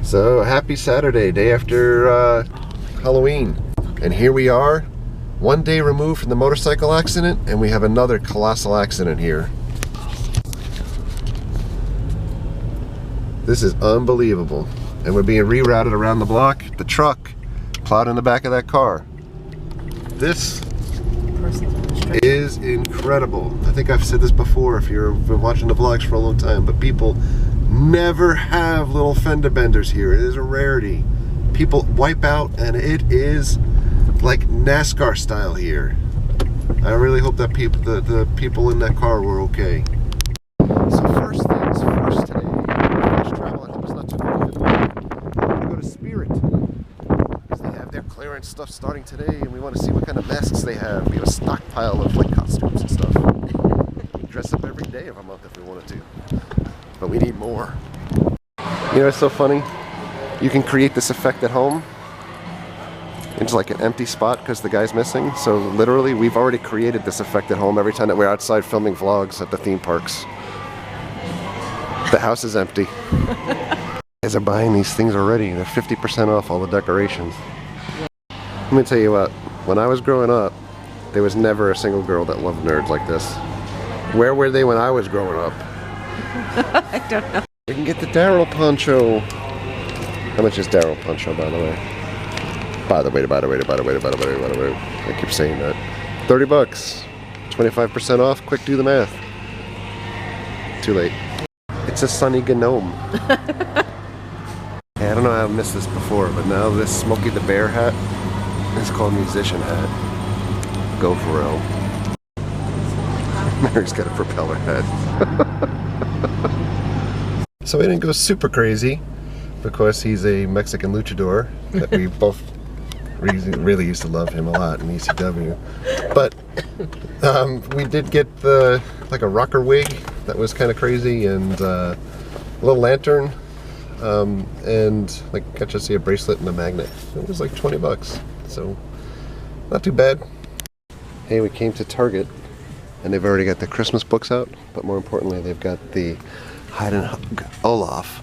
So happy Saturday, day after Halloween. And here we are, one day removed from the motorcycle accident, and we have another colossal accident here. This is unbelievable. And we're being rerouted around the block. The truck plowed in the back of that car. This is incredible. I think I've said this before if you've been watching the vlogs for a long time, but people never have little fender benders here. It is a rarity. People wipe out, and it is like NASCAR style here. I really hope that the people in that car were okay. So first things first today, first travel, I hope it's not too good. We're going to go to Spirit because they have their clearance stuff starting today, and we want to see what kind of masks they have. We have a stockpile of like costumes and stuff. We dress up every day of a month if we wanted to, but we need more. You know, it's so funny. You can create this effect at home. It's like an empty spot because the guy's missing. So literally, we've already created this effect at home every time that we're outside filming vlogs at the theme parks. The house is empty. Guys are buying these things already. They're 50% off all the decorations. Let me tell you what, when I was growing up, there was never a single girl that loved nerds like this. Where were they when I was growing up? I don't know. We can get the Daryl poncho. How much is Daryl poncho, by the way? By the way, I keep saying that. 30 bucks. 25% off. Quick, do the math. Too late. It's a sunny gnome. Hey, I don't know how I missed this before, but now this Smokey the Bear hat is called musician hat. Go for real. Mary's got a propeller head. So we didn't go super crazy because he's a Mexican luchador that we both really used to love him a lot in ECW. But we did get like a rocker wig that was kind of crazy, and a little lantern, and like got to see a bracelet and a magnet. It was like 20 bucks, so not too bad. Hey, we came to Target, and they've already got the Christmas books out, but more importantly, they've got the Hide and Hug Olaf,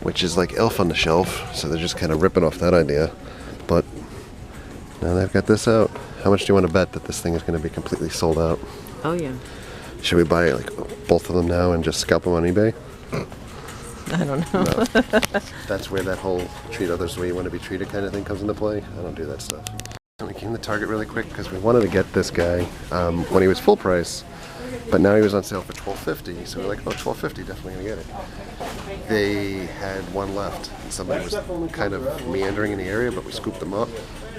which is like Elf on the Shelf, so they're just kind of ripping off that idea. But now they've got this out. How much do you want to bet that this thing is going to be completely sold out? Oh yeah. Should we buy like both of them now and just scalp them on eBay? I don't know. No. That's where that whole treat others the way you want to be treated kind of thing comes into play. I don't do that stuff. And we came to Target really quick because we wanted to get this guy when he was full price, but now he was on sale for $12.50. So we're like, oh, $12.50, definitely gonna get it. They had one left, and somebody was kind of meandering in the area, but we scooped them up,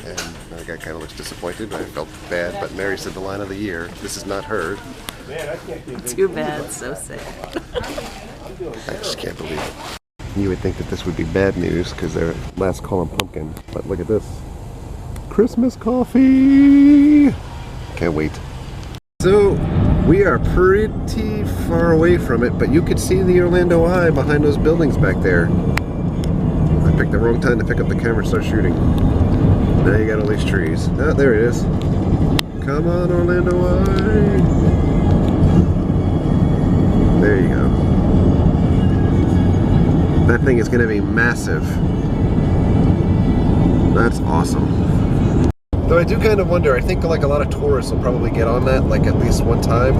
and the guy kind of looks disappointed. I felt bad, but Mary said the line of the year. This is not heard. Too bad, so sad. I just can't believe it. You would think that this would be bad news because they're last call on pumpkin, but look at this. Christmas coffee! Can't wait. So, we are pretty far away from it, but you could see the Orlando Eye behind those buildings back there. I picked the wrong time to pick up the camera and start shooting. Now you got all these trees. Ah, there it is. Come on, Orlando Eye! There you go. That thing is going to be massive. That's awesome. Though I do kind of wonder, I think like a lot of tourists will probably get on that like at least one time.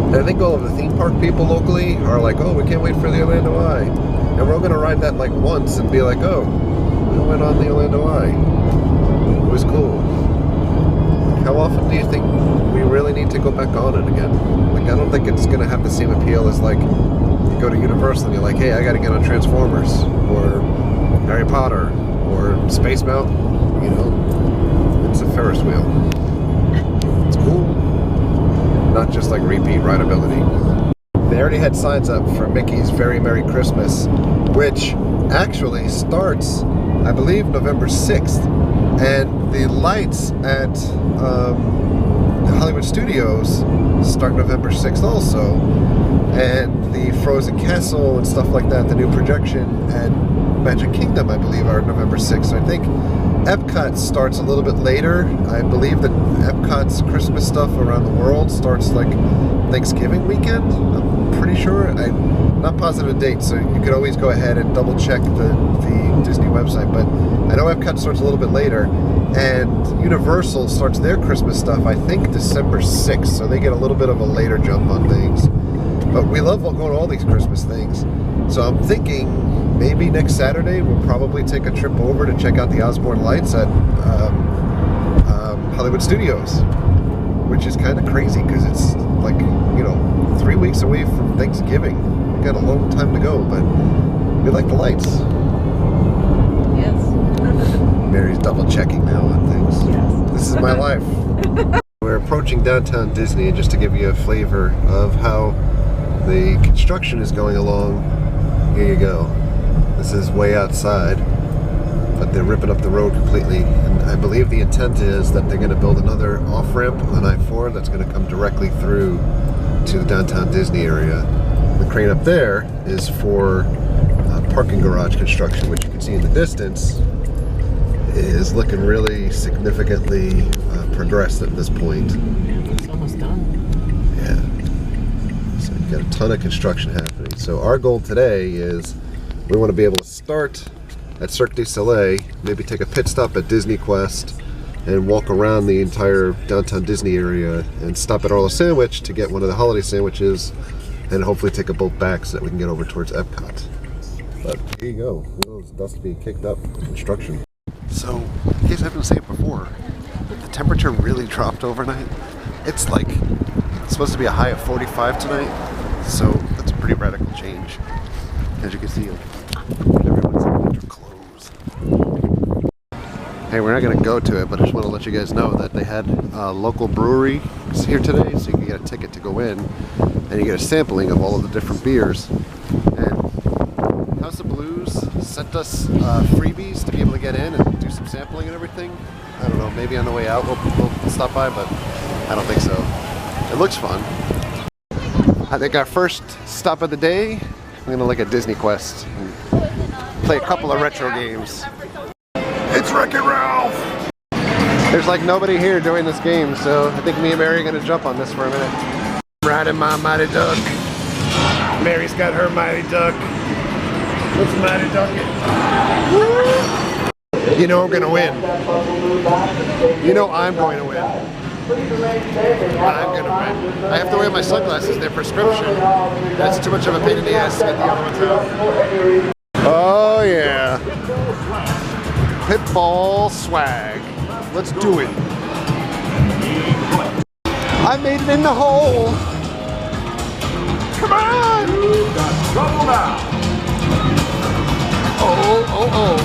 And I think all of the theme park people locally are like, oh, we can't wait for the Orlando Eye. And we're all going to ride that like once and be like, oh, we went on the Orlando Eye. It was cool. How often do you think we really need to go back on it again? Like, I don't think it's going to have the same appeal as like you go to Universal and you're like, hey, I got to get on Transformers or Harry Potter or Space Mountain, you know? It's a Ferris wheel. It's cool. Not just like repeat rideability. They already had signs up for Mickey's Very Merry Christmas, which actually starts, I believe, November 6th. And the lights at the Hollywood Studios start November 6th also. And the Frozen Castle and stuff like that, the new projection at Magic Kingdom, I believe, are November 6th. So I think Epcot starts a little bit later. I believe that Epcot's Christmas stuff around the world starts like Thanksgiving weekend. I'm pretty sure. I'm not positive date, so you could always go ahead and double check the Disney website, but I know Epcot starts a little bit later, and Universal starts their Christmas stuff, I think, December 6th, so they get a little bit of a later jump on things. But we love going to all these Christmas things, so I'm thinking maybe next Saturday we'll probably take a trip over to check out the Osborne lights at Hollywood Studios, which is kind of crazy because it's like, 3 weeks away from Thanksgiving. We got a long time to go, but we like the lights. Yes. Mary's double checking now on things. Yes. This is my life. We're approaching downtown Disney, and just to give you a flavor of how the construction is going along, here you go. This is way outside, but they're ripping up the road completely, and I believe the intent is that they're going to build another off-ramp on I-4 that's going to come directly through to the downtown Disney area. The crane up there is for parking garage construction, which you can see in the distance is looking really significantly progressed at this point. It's almost done. Yeah. So you've got a ton of construction happening. So our goal today is we want to be able to start at Cirque du Soleil, maybe take a pit stop at Disney Quest, and walk around the entire downtown Disney area and stop at Arlo Sandwich to get one of the holiday sandwiches, and hopefully take a boat back so that we can get over towards Epcot. But here you go. Those dust being kicked up for construction. So, in case I haven't said it before, the temperature really dropped overnight. It's supposed to be a high of 45 tonight, so that's a pretty radical change. As you can see, everyone's in winter clothes. Hey, we're not going to go to it, but I just want to let you guys know that they had a local brewery here today, so you can get a ticket to go in, and you get a sampling of all of the different beers. And House of Blues sent us freebies to be able to get in and do some sampling and everything. I don't know, maybe on the way out we'll stop by, but I don't think so. It looks fun. I think our first stop of the day, I'm going to look at Disney Quest and play a couple of retro games. It's Wreck-It Ralph! There's like nobody here doing this game, so I think me and Mary are going to jump on this for a minute. Riding my Mighty Duck. Mary's got her Mighty Duck. Let's Mighty Duck it. You know I'm going to win. You know I'm going to win. I'm going to win. I have to wear my sunglasses, they're prescription. That's too much of a pain in the ass to get the other ones out. Oh yeah. Pitball swag. Let's do it. I made it in the hole. Come on. Trouble now. Oh, oh, oh.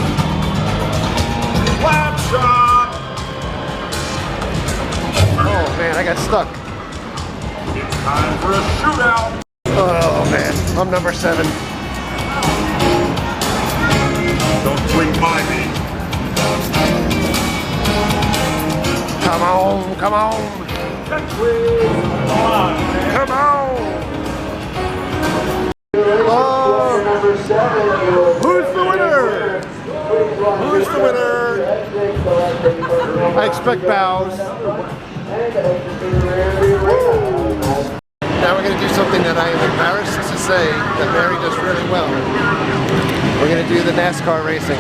Lap shot. Oh man, I got stuck. It's time for a shootout. Oh man, I'm number 7. Don't swing by me. Come on, come on. Come on, man. Come on. Oh. Who's the winner? Who's the winner? I expect bows. Now we're going to do something that I am embarrassed to say that Mary does really well. We're going to do the NASCAR racing.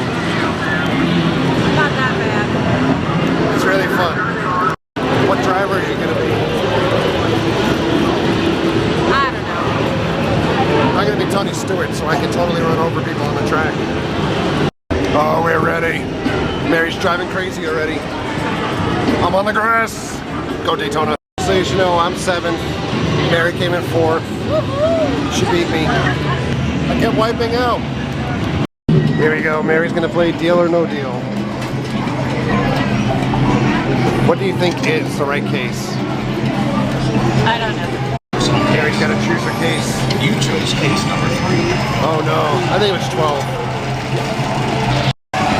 Not that bad. It's really fun. What driver are you going to be? I don't know. I'm going to be Tony Stewart, so I can totally run over people on the track. Oh, we're ready. Mary's driving crazy already. I'm on the grass. Go Daytona. So you should know, I'm 7. Mary came in 4. She beat me. I kept wiping out. Here we go. Mary's going to play Deal or No Deal. What do you think is the right case? I don't know. Mary's got to choose her case. You chose case number 3. Oh no, I think it was 12.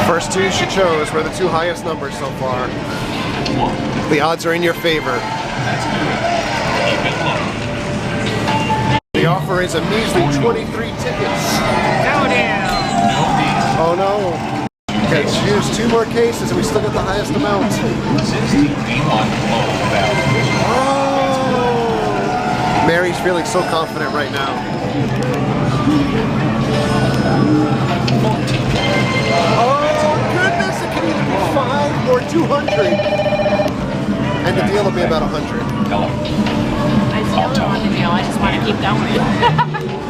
First 2 she chose were the 2 highest numbers so far. The odds are in your favor. The offer is a measly 23 tickets. No deal. Oh no. Okay, choose 2 more cases and we still get the highest amount. Oh! Mary's feeling so confident right now. Oh goodness, it can either be 5 or 200. And the deal will be about 100. I still don't want the deal. I just want to keep going.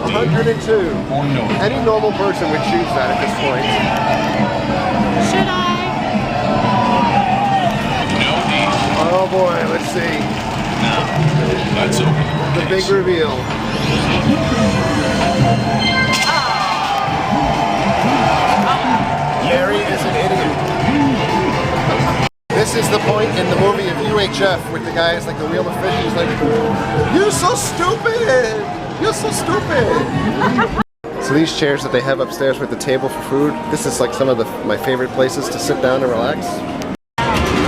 102. Any normal person would choose that at this point. Should I? Oh boy, let's see. That's okay. The big reveal. Mary is an idiot. This is the point in the movie of UHF with the guy is like the wheel of fish. He's like, "You're so stupid! You're so stupid!" So these chairs that they have upstairs with the table for food, this is like some of my favorite places to sit down and relax.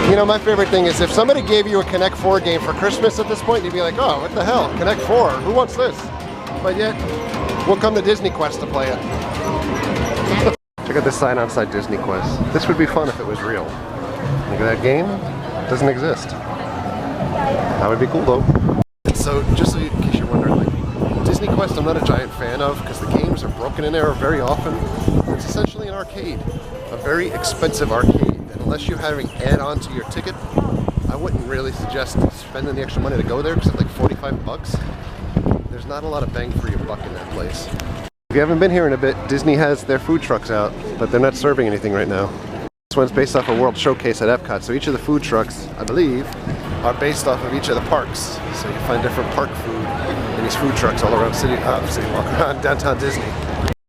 You know, my favorite thing is if somebody gave you a Connect 4 game for Christmas at this point, you'd be like, "Oh, what the hell? Connect 4? Who wants this?" But yet, we'll come to Disney Quest to play it. Check out this sign outside Disney Quest. This would be fun if it was real. Look at that game. It doesn't exist. That would be cool though. And so, just so in case you're wondering, like, Disney Quest I'm not a giant fan of because the games are broken in there very often. It's essentially an arcade. A very expensive arcade. And unless you're having add-on to your ticket, I wouldn't really suggest spending the extra money to go there because it's like 45 bucks. There's not a lot of bang for your buck in that place. If you haven't been here in a bit, Disney has their food trucks out, but they're not serving anything right now. This one's based off a World Showcase at Epcot, so each of the food trucks, I believe, are based off of each of the parks. So you find different park food in these food trucks all around around downtown Disney.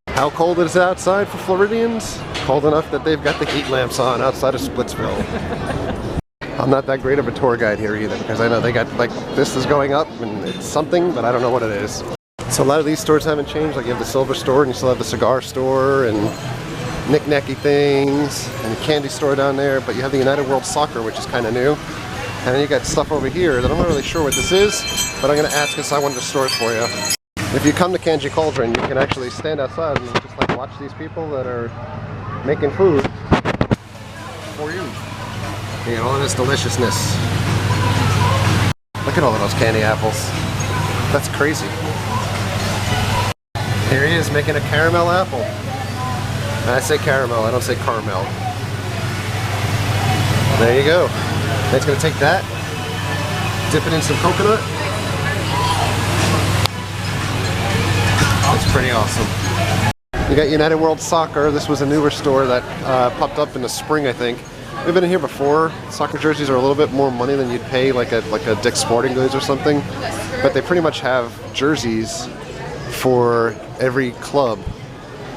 How cold is it outside for Floridians? Cold enough that they've got the heat lamps on outside of Splitsville. I'm not that great of a tour guide here either because I know they got like this is going up and it's something, but I don't know what it is. So a lot of these stores haven't changed. Like you have the silver store and you still have the cigar store and knick-knacky things and the candy store down there, but you have the United World Soccer, which is kind of new. And then you got stuff over here that I'm not really sure what this is, but I'm going to ask inside one of the stores for you. If you come to Kanji Cauldron, you can actually stand outside and just like watch these people that are making food for you. You get all of this deliciousness. Look at all of those candy apples. That's crazy. Here he is making a caramel apple. And I say caramel, I don't say caramel. There you go. Then it's going to take that, dip it in some coconut. That's pretty awesome. You got United World Soccer. This was a newer store that popped up in the spring, I think. We've been in here before. Soccer jerseys are a little bit more money than you'd pay like a Dick's Sporting Goods or something. But they pretty much have jerseys for every club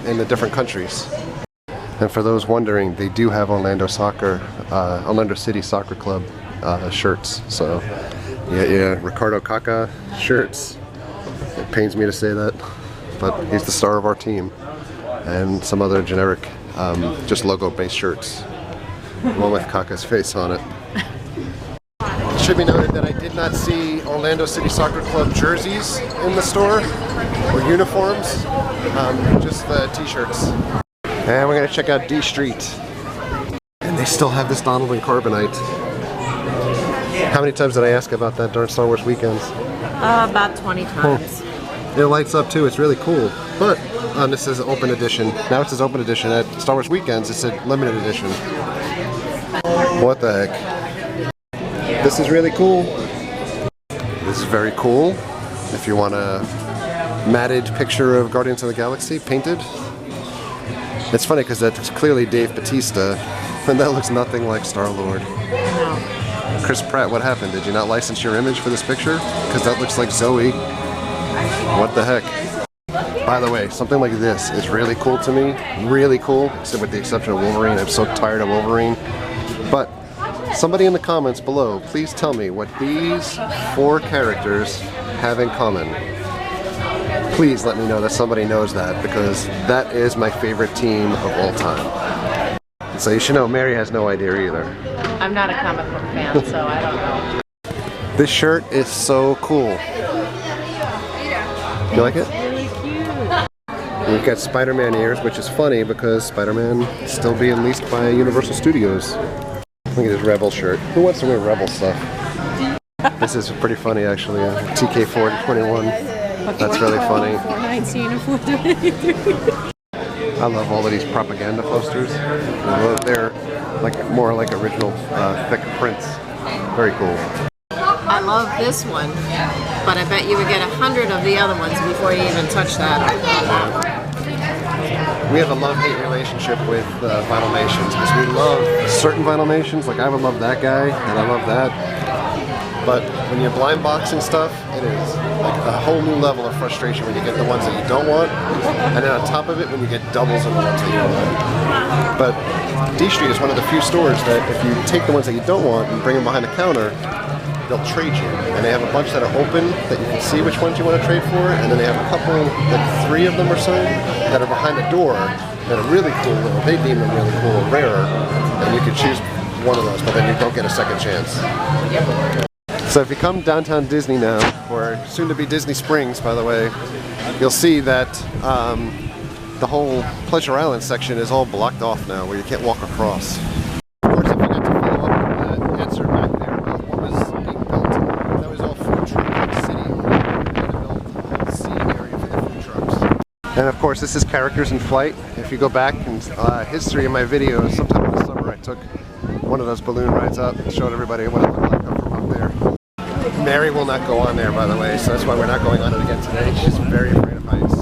in the different countries. And for those wondering, they do have Orlando City Soccer Club shirts. So yeah, Ricardo Kaká shirts. It pains me to say that, but he's the star of our team. And some other generic, just logo-based shirts, one with Kaká's face on it. It should be noted that I did not see Orlando City Soccer Club jerseys in the store, or uniforms, just the t-shirts. And we're going to check out D Street. And they still have this Donald and Carbonite. How many times did I ask about that during Star Wars weekends? About 20 times. It lights up too, it's really cool. But this is open edition. Now it says open edition. At Star Wars weekends, it said limited edition. What the heck? This is really cool. This is very cool. If you want a matted picture of Guardians of the Galaxy painted. It's funny because that's clearly Dave Bautista, and that looks nothing like Star-Lord. No. Chris Pratt, what happened? Did you not license your image for this picture? Because that looks like Zoe. What the heck? By the way, something like this is really cool to me. Really cool, except with the exception of Wolverine. I'm so tired of Wolverine. But somebody in the comments below, please tell me what these 4 characters have in common. Please let me know that somebody knows that, because that is my favorite team of all time. So you should know, Mary has no idea either. I'm not a comic book fan, so I don't know. This shirt is so cool. You like it? Really cute. We've got Spider-Man ears, which is funny because Spider-Man is still being leased by Universal Studios. Look at this Rebel shirt. Who wants to wear Rebel stuff? This is pretty funny actually. TK421. That's really funny. 419 and 423. I love all of these propaganda posters. They're like more like original thick prints. Very cool. I love this one, but I bet you would get 100 of the other ones before you even touch that. We have a love-hate relationship with Vinylmations because we love certain Vinylmations. Like I would love that guy, and I love that. But when you're blind boxing stuff, it is like a whole new level of frustration when you get the ones that you don't want, and then on top of it, when you get doubles of the ones that you want. But D Street is one of the few stores that if you take the ones that you don't want and bring them behind the counter, they'll trade you. And they have a bunch that are open that you can see which ones you want to trade for, and then they have a couple, like 3 of them or so, that are behind the door that are really cool, or they deem them really cool, or rarer, and you can choose one of those, but then you don't get a second chance. So if you come downtown Disney now, or soon to be Disney Springs, by the way, you'll see that the whole Pleasure Island section is all blocked off now, where you can't walk across. Of course, if you got to follow up with the answer back there about what was being built, that was all food truck city. They had to build a whole seating area for the food trucks. And of course, this is Characters in Flight. If you go back in history of my videos, sometime in the summer I took one of those balloon rides up and showed everybody what it looked like from up there. Mary will not go on there, by the way, so that's why we're not going on it again today. She's very afraid of heights.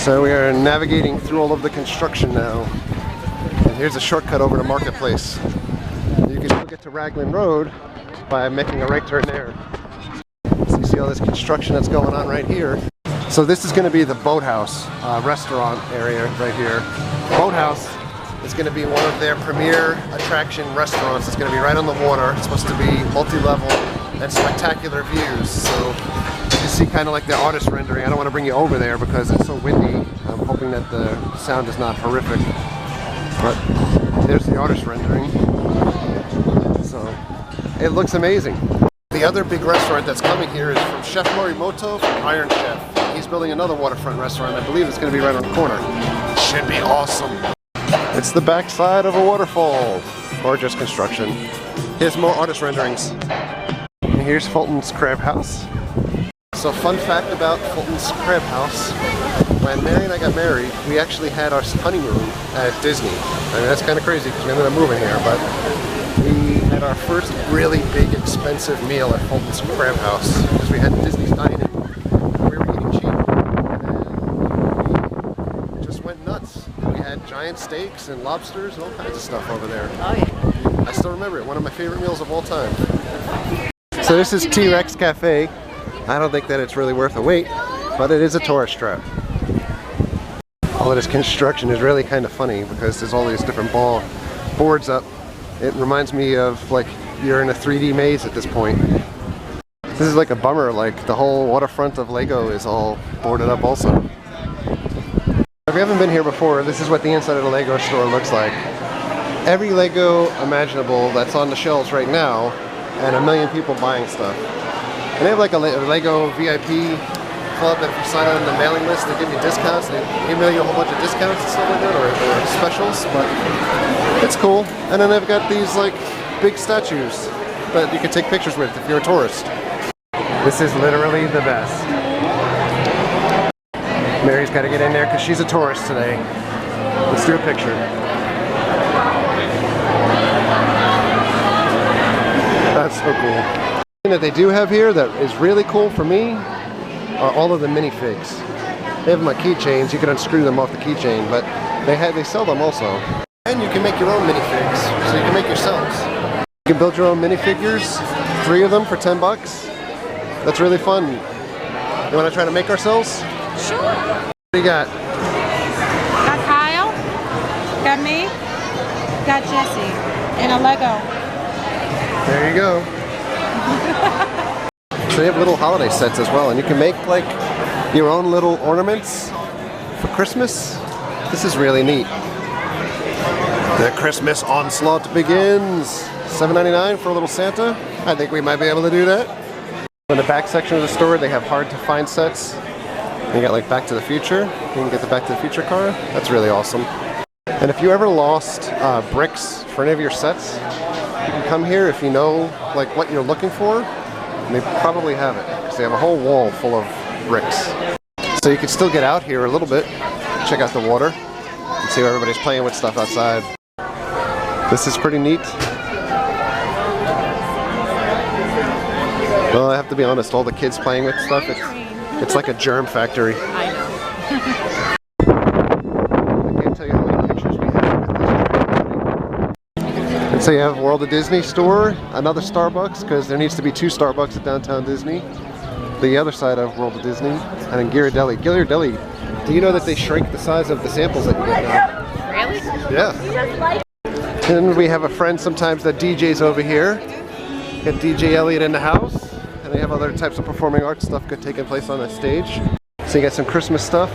So we are navigating through all of the construction now. And here's a shortcut over to Marketplace. You can still get to Raglan Road by making a right turn there. So you see all this construction that's going on right here. So this is going to be the Boathouse restaurant area right here. Boathouse is going to be one of their premier attraction restaurants. It's going to be right on the water. It's supposed to be multi-level and spectacular views. So you see kind of like the artist rendering. I don't want to bring you over there because it's so windy. I'm hoping that the sound is not horrific. But there's the artist rendering. So it looks amazing. The other big restaurant that's coming here is from Chef Morimoto from Iron Chef. He's building another waterfront restaurant. I believe it's going to be right on the corner. Should be awesome. It's the backside of a waterfall, or just construction. Here's more artist renderings. And here's Fulton's Crab House. So fun fact about Fulton's Crab House, when Mary and I got married, we actually had our honeymoon at Disney. I mean, that's kind of crazy because we ended up moving here, but we had our first really big expensive meal at Fulton's Crab House because we had Disney's dining and we were eating cheap. And we just went nuts. We had giant steaks and lobsters and all kinds of stuff over there. Oh yeah. I still remember it, one of my favorite meals of all time. So this is T-Rex Cafe. I don't think that it's really worth the wait, but it is a tourist trap. All of this construction is really kind of funny because there's all these different boards up. It reminds me of like you're in a 3D maze at this point. This is like a bummer, like the whole waterfront of Lego is all boarded up also. If you haven't been here before, this is what the inside of the Lego store looks like. Every Lego imaginable that's on the shelves right now, and a million people buying stuff. And they have like a Lego VIP club that if you sign on the mailing list, they give you discounts. They email you a whole bunch of discounts and stuff like that, or specials, but it's cool. And then they've got these like big statues that you can take pictures with if you're a tourist. This is literally the best. Mary's got to get in there because she's a tourist today. Let's do a picture. That's so cool. The thing that they do have here that is really cool for me are all of the minifigs. They have them on keychains. You can unscrew them off the keychain, but they sell them also. And you can make your own minifigs, so you can make yourselves. You can build your own minifigures, 3 of them for 10 bucks. That's really fun. You want to try to make ourselves? Sure. What do you got? Got Kyle, got me, got Jesse, and a Lego. There you go. So they have little holiday sets as well, and you can make like your own little ornaments for Christmas. This is really neat. The Christmas onslaught begins. $7.99 for a little Santa. I think we might be able to do that. In the back section of the store, they have hard to find sets. You got like Back to the Future. You can get the Back to the Future car. That's really awesome. And if you ever lost bricks for any of your sets, you can come here if you know like what you're looking for. And they probably have it because they have a whole wall full of bricks. So you can still get out here a little bit, check out the water, and See how everybody's playing with stuff outside. This is pretty neat. Well, I have to be honest, all the kids playing with stuff, it's like a germ factory. I know. I can't tell you how many pictures we have with this. And so you have World of Disney store, another Starbucks, because there needs to be 2 Starbucks at Downtown Disney. The other side of World of Disney, and then Ghirardelli. Ghirardelli, do you know that they shrink the size of the samples that you get now? Really? Yeah. And we have a friend sometimes that DJs over here. Got DJ Elliott in the house. And they have other types of performing arts stuff taking place on the stage. So you got some Christmas stuff.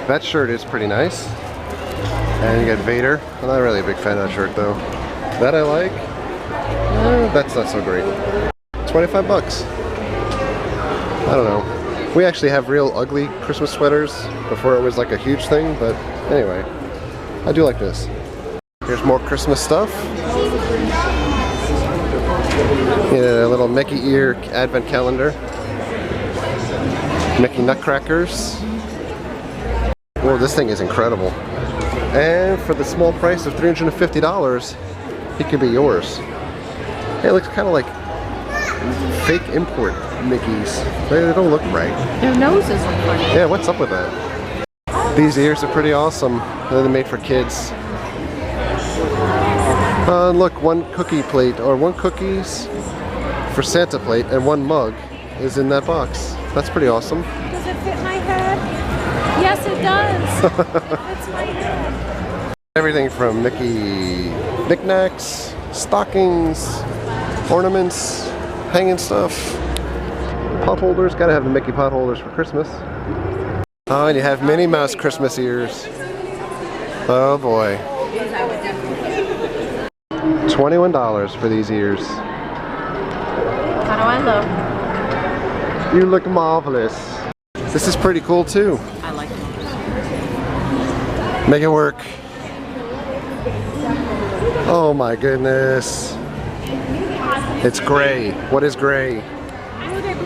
That shirt is pretty nice. And you got Vader. I'm not really a big fan of that shirt though. That I like. That's not so great. 25 bucks. I don't know. We actually have real ugly Christmas sweaters before it was like a huge thing, but anyway, I do like this. Here's more Christmas stuff. Yeah, a little Mickey ear advent calendar. Mickey nutcrackers. Whoa, this thing is incredible. And for the small price of $350, it could be yours. It looks kind of like fake import Mickeys. They don't look right. Their noses look funny. Yeah, what's up with that? These ears are pretty awesome. They're made for kids. Look, 1 cookie plate, or 1 cookies for Santa plate, and 1 mug is in that box. That's pretty awesome. Does it fit my head? Yes, it does. It fits my head. Everything from Mickey knickknacks, stockings, ornaments, hanging stuff. Pot holders, gotta have the Mickey pot holders for Christmas. Oh, and you have Minnie Mouse Christmas ears. Oh boy. $21 for these ears. How do I look? You look marvelous. This is pretty cool too. I like it. Make it work. Oh my goodness. It's gray. What is gray?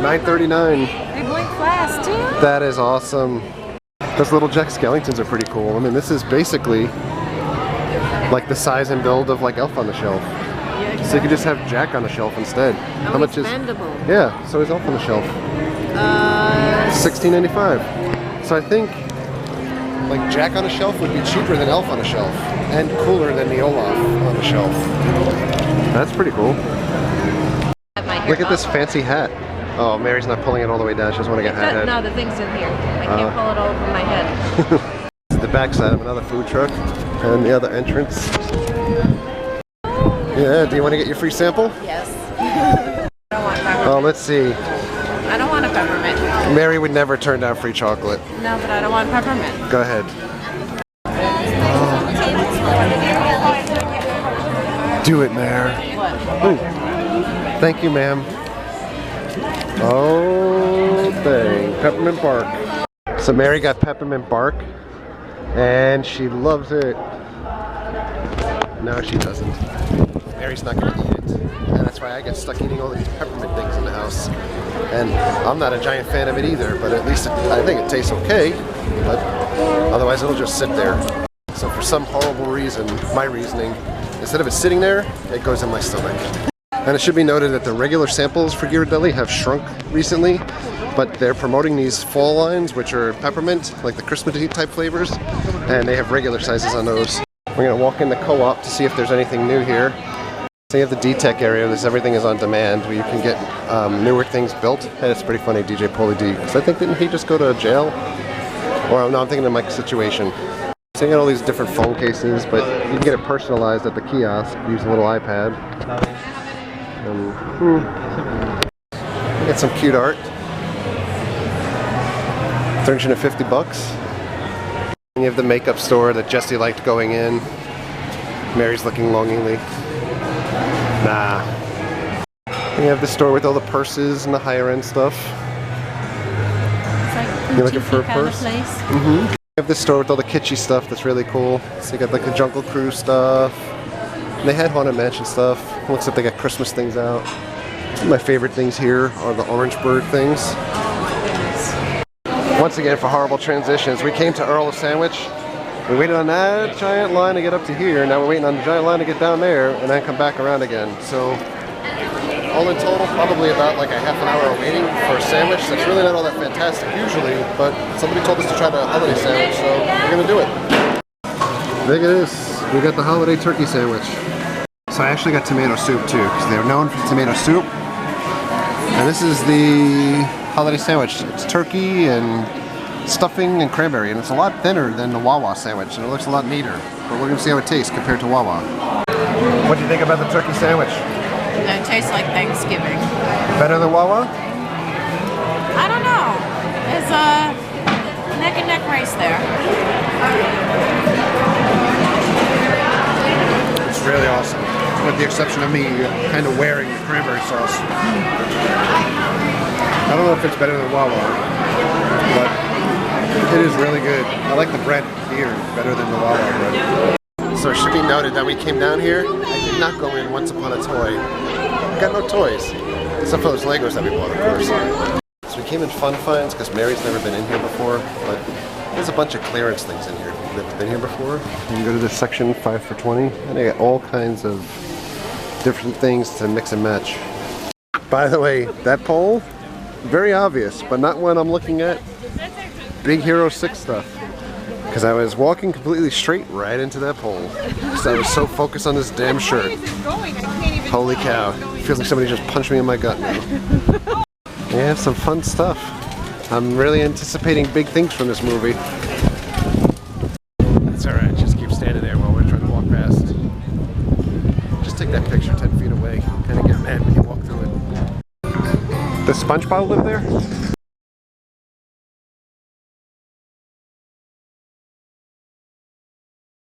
$9.39. They blink fast too. That is awesome. Those little Jack Skellingtons are pretty cool. I mean, this is basically like the size and build of like Elf on the Shelf. Yeah, exactly. So you could just have Jack on the shelf instead. How much is? Bendable. Yeah. So is Elf on the Shelf. $16.95. So I think like Jack on a shelf would be cheaper than Elf on a Shelf and cooler than the Olaf on the shelf. That's pretty cool. Look at this fancy hat. Oh, Mary's not pulling it all the way down. She doesn't want to get hat. No, the thing's in here. I can't pull it all over my head. The back side of another food truck and the other entrance. Yeah, do you want to get your free sample? Yes. I don't want peppermint. Oh, let's see. I don't want a peppermint. Mary would never turn down free chocolate. No, but I don't want peppermint. Go ahead. Do it, Mare. What? Oh, thank you, ma'am. Oh, dang. Peppermint bark. So Mary got peppermint bark, and she loves it. No, she doesn't. Mary's not going to eat it. And that's why I get stuck eating all these peppermint things in the house. And I'm not a giant fan of it either, but at least I think it tastes okay. But otherwise it'll just sit there. So for some horrible reason, my reasoning, instead of it sitting there, it goes in my stomach. And it should be noted that the regular samples for Ghirardelli have shrunk recently, but they're promoting these fall lines, which are peppermint, like the Christmassy type flavors, and they have regular sizes on those. We're gonna walk in the co-op to see if there's anything new here. So you have the D-Tech area. Everything is on demand, where you can get newer things built. And it's pretty funny, DJ Pauly D, because I think didn't he just go to jail? Or no, I'm thinking of Mike's situation. So you got all these different phone cases, but you can get it personalized at the kiosk. Use a little iPad. Get some cute art. 350 bucks. And you have the makeup store that Jesse liked going in. Mary's looking longingly. Nah. And you have the store with all the purses and the higher end stuff. It's like You're looking for a kind of purse? place. You have the store with all the kitschy stuff that's really cool. So you got like the Jungle Cruise stuff. And they had Haunted Mansion stuff. It looks like they got Christmas things out. My favorite things here are the Orange Bird things. Oh my goodness. Once again, for horrible transitions, we came to Earl of Sandwich, We waited on that giant line to get up to here. Now we're waiting on the giant line to get down there and then come back around again. So all in total, probably about like a half an hour of waiting for a sandwich. That's really not all that fantastic usually, but somebody told us to try the holiday sandwich, so we're gonna do it. Look at this. We got the holiday turkey sandwich. So I actually got tomato soup too, because they're known for tomato soup. And this is the holiday sandwich. It's turkey and stuffing and cranberry, and it's a lot thinner than the Wawa sandwich, and it looks a lot neater. But we're gonna see how it tastes compared to Wawa. What do you think about the turkey sandwich? It tastes like Thanksgiving. Better than Wawa? I don't know. There's a neck and neck race there. It's really awesome. With the exception of me kind of wearing the cranberry sauce. I don't know if it's better than Wawa, but it is really good. I like the bread here better than the Wawa bread. So it should be noted that we came down here. I did not go in Once Upon a Toy. Got no toys. Except for those Legos that we bought, of course. So we came in Fun Finds because Mary's never been in here before, but there's a bunch of clearance things in here if you've never been here before. You can go to this section, 5 for $20, and they got all kinds of different things to mix and match. By the way, that pole, very obvious, but not when I'm looking at Big Hero 6 stuff. Because I was walking completely straight right into that pole. Because I was so focused on this damn shirt. Holy cow. Feels like somebody just punched me in my gut now. They have some fun stuff. I'm really anticipating big things from this movie. That's alright, just keep standing there while we're trying to walk past. Just take that picture 10 feet away. Kind of get mad when you walk through it. Does SpongeBob live there?